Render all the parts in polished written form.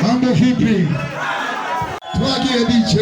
Mambo vipi? Tuagie DJ.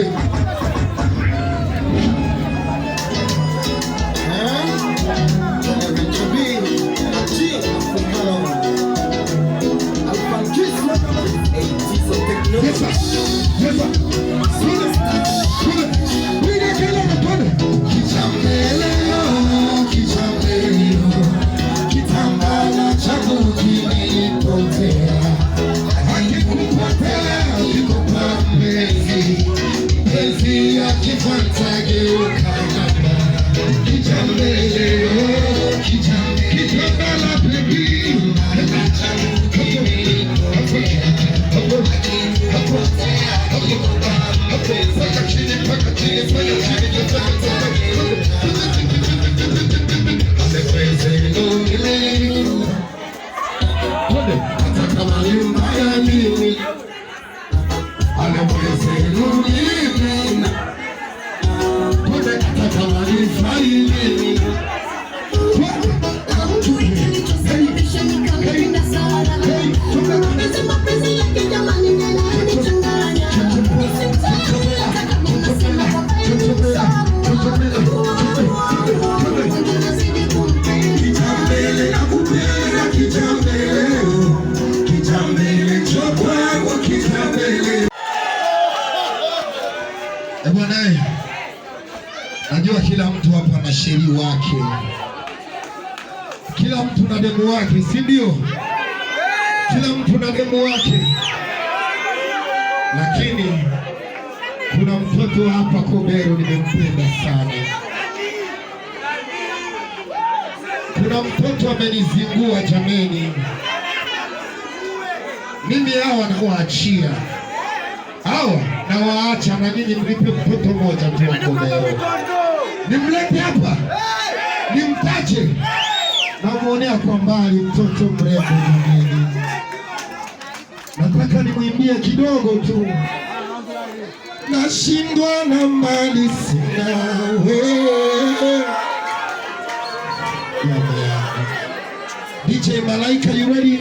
Najua kila mtu hapa ana sheria wake. Kila mtu na demu wake, si ndio? Kila mtu na demu wake. Lakini kuna mtoto hapa Kobero nimempenda sana. Kuna mtoto amenizingua jameni. Mimi hawa nawaachia. Hawa nawaacha na nyinyi mlipe mtoto mmoja tu wa Kobero. Nimlete hapa. Nimtaje. Namuonea kwa mbali mtoto mrembo jameni. Nataka nimwimbie kidogo tu. Nashindwa na mali sina wewe. DJ Malaika, you ready?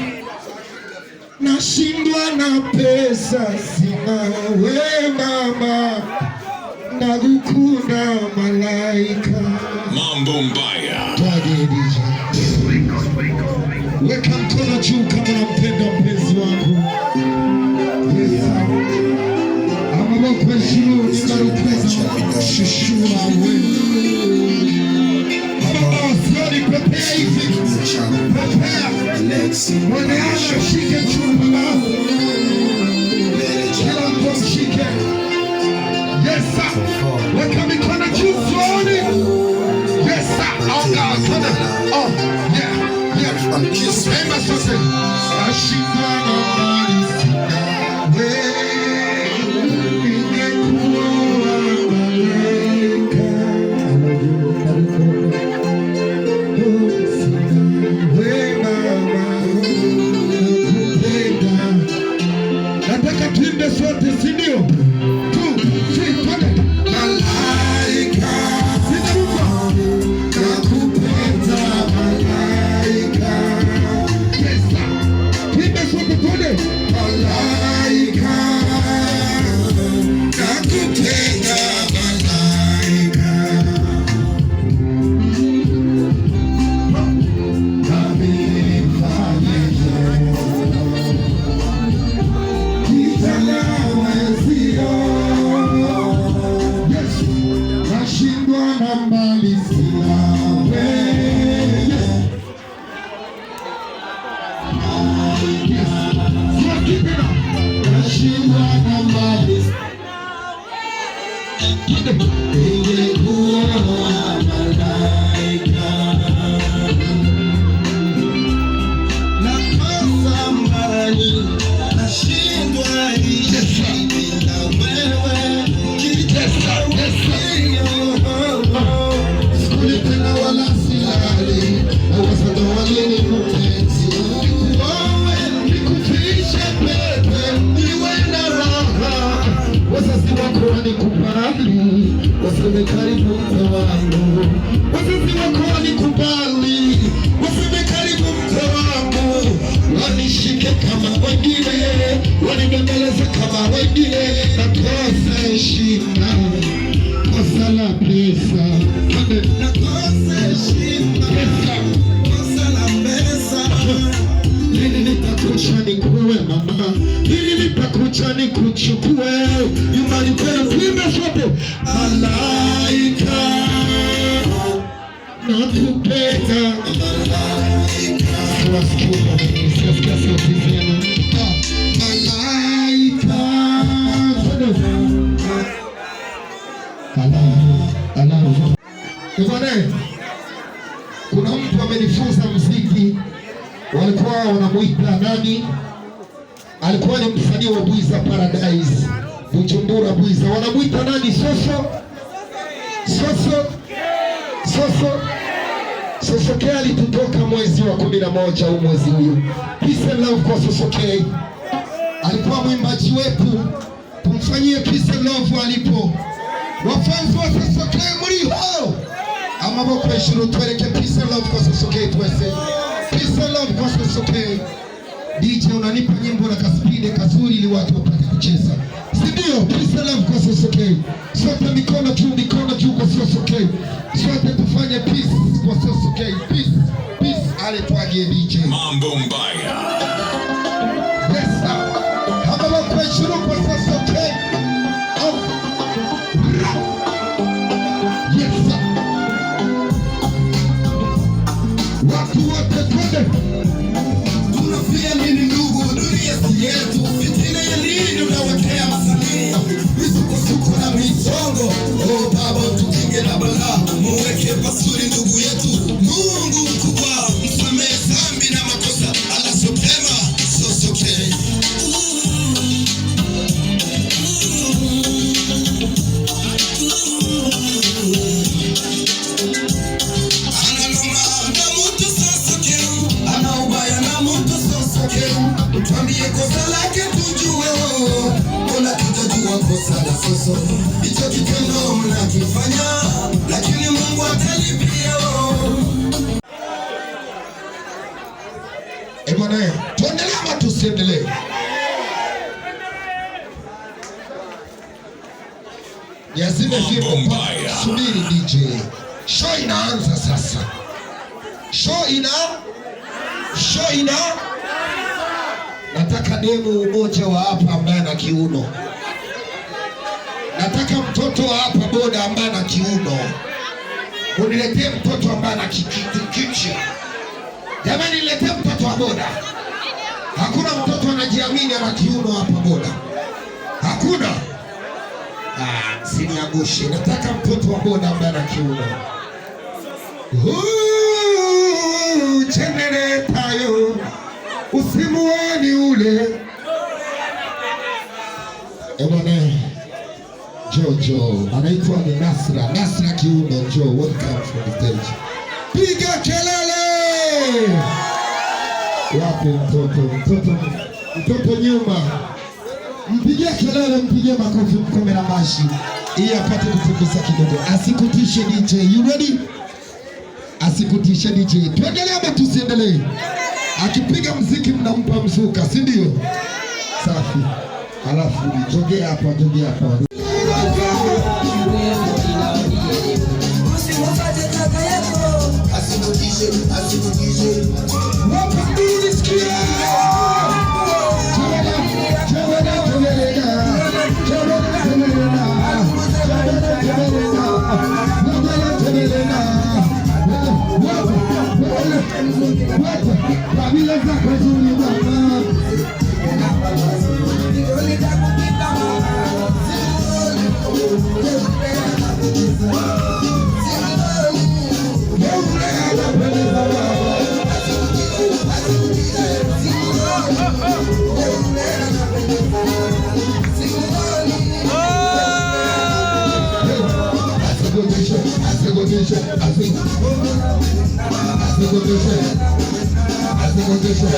Nashindwa na pesa sina we mama, nagukunda Malaika. Mambo mbaya. Twage DJ. Weka mkono juu kama unampenda mpenzi wako. Yes. Amaboko juu ni marukweza shushua wewe. Slowly prepare hivi. Prepare. Mwaneana shike chumba. Kila mtu shike. Yes sir. Weka mikono juu slowly. Yes sir. Oh God. Oh yeah. Yeah. I'm kissing. Hey my sister. Ashindwa na mali sina wewe. Sote sindio? 2, 3, twende. Malaika, sinaruka. Nakupenda malaika. useme karibu mke wangu. Wazazi wako walikubali, useme karibu mke wangu. Wanishike kama wengine, wanibembeleze kama wengine. Nakosa heshima, kosa la pesa. Nakosa heshima, kosa la pesa. Lini nitakucha nikuwe mama, lini nitakucha nikuchukue nyumbani kwenu tuimbe sote. Malaika nakupenda, siwasikia sauti zenu. Malaika Bwana, kuna mtu amenifunza muziki, walikuwa wanamuita nani? Alikuwa ni msanii wa Bwiza Paradise, Bujumbura Bwiza. Wanamuita nani? Sosoke alitutoka mwezi wa 11 au mwezi huyu. Peace and love kwa Sosoke. Alikuwa mwimbaji wetu. Tumfanyie peace and love alipo. Wafanzi wa Sosoke muriho. Amaboko hejuru tueleke peace and love kwa Sosoke twese. Peace and love kwa Sosoke. DJ unanipa nyimbo na kaspide kazuri ili watu wapate kucheza. Si ndio? Peace and love kwa Sosoke. Sote mikono juu kwa Sosoke. Sote tufanye peace kwa Sosoke. Peace. Ale tuagie DJ. Mambo Mbaya. Yes sir. Amaboko hejuru kwa Sosoke. Yes sir. Watu wote twende. Tunafia nini ndugu, dunia si yetu. Fitina ya nini unawekea masanii? Misuko na michongo. Oh baba tukinge na balaa. Muweke pasuri ndugu yetu. Mungu mkubwa, msamehe dhambi na makosa. Anasopema Sosoke. Tuambie kosa lake tujue, mbona tutajua kosa la Soso? Hicho kitendo mnakifanya, lakini Mungu atalipia. Bwana, tuendelee ama tusiendelee? Yazime fimbo, subiri DJ. Show inaanza sasa. Show ina nataka demu mmoja wa hapa ambaye ana kiuno. Nataka mtoto wa hapa boda ambaye ana kiuno. Uniletee mtoto ambaye ana kichi. Jamani, niletee mtoto wa boda. Hakuna mtoto anajiamini ana kiuno hapa boda. Hakuna. Siniangushe. Nataka mtoto wa boda ambaye ana kiuno. Generator yo. Usimuoni ule. Bwana Jojo anaitwa ni Nasra kiuno. Jo, welcome from the stage. Piga kelele. Wapi mtoto nyuma? Mpigie kelele, mpigie makofi, mkome na mashi ili apate kufukuza kidogo. Asikutishe DJ. You ready? Asikutishe DJ. Tuendelee ama tusiendelee? Akipiga mziki mnampa mzuka, si ndio? Safi. Alafu jogea hapa. Asikutishe. Wapambili sikia. Kabila zako zuri mama. Asikutishe.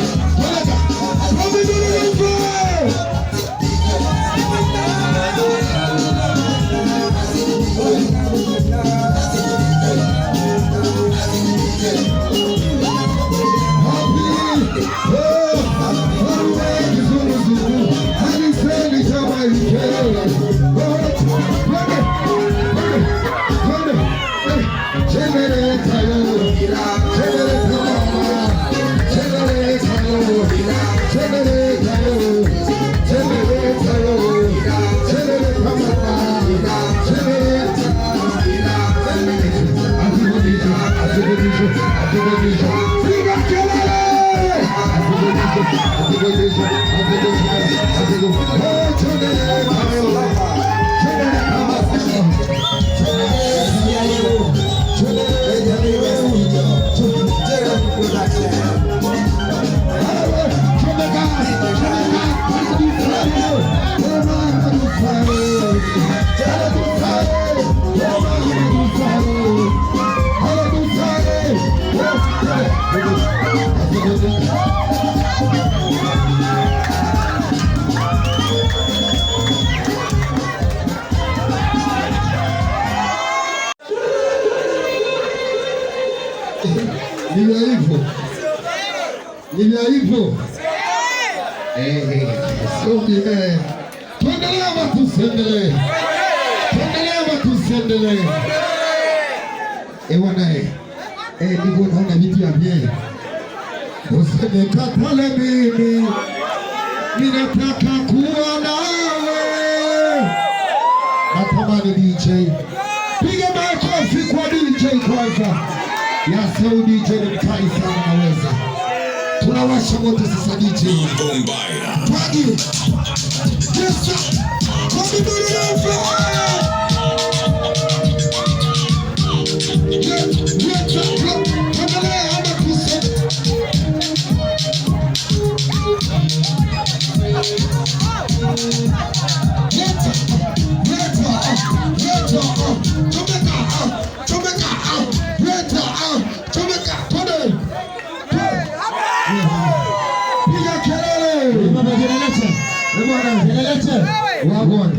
Nivyo hivyo. Tuendelee ama tusiendelee? Tuendelee ama tusiendelee? Bwana ndivyo naona vitu ya vye. Useme katale mimi ninataka kuwa nawe. Natamani DJ. Piga makofi kwa DJ kwanza. Ya Saudi DJ ni mkali sana naweza. Tunawasha moto sasa DJ. Mambo Mbaya. Twagi. Yes sir. Come do it now.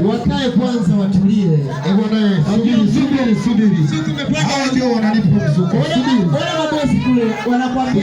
Wakae kwanza watulie. Subiri. Hawa ndio wananipa mzuko. Wale mabosi kule wanakuambia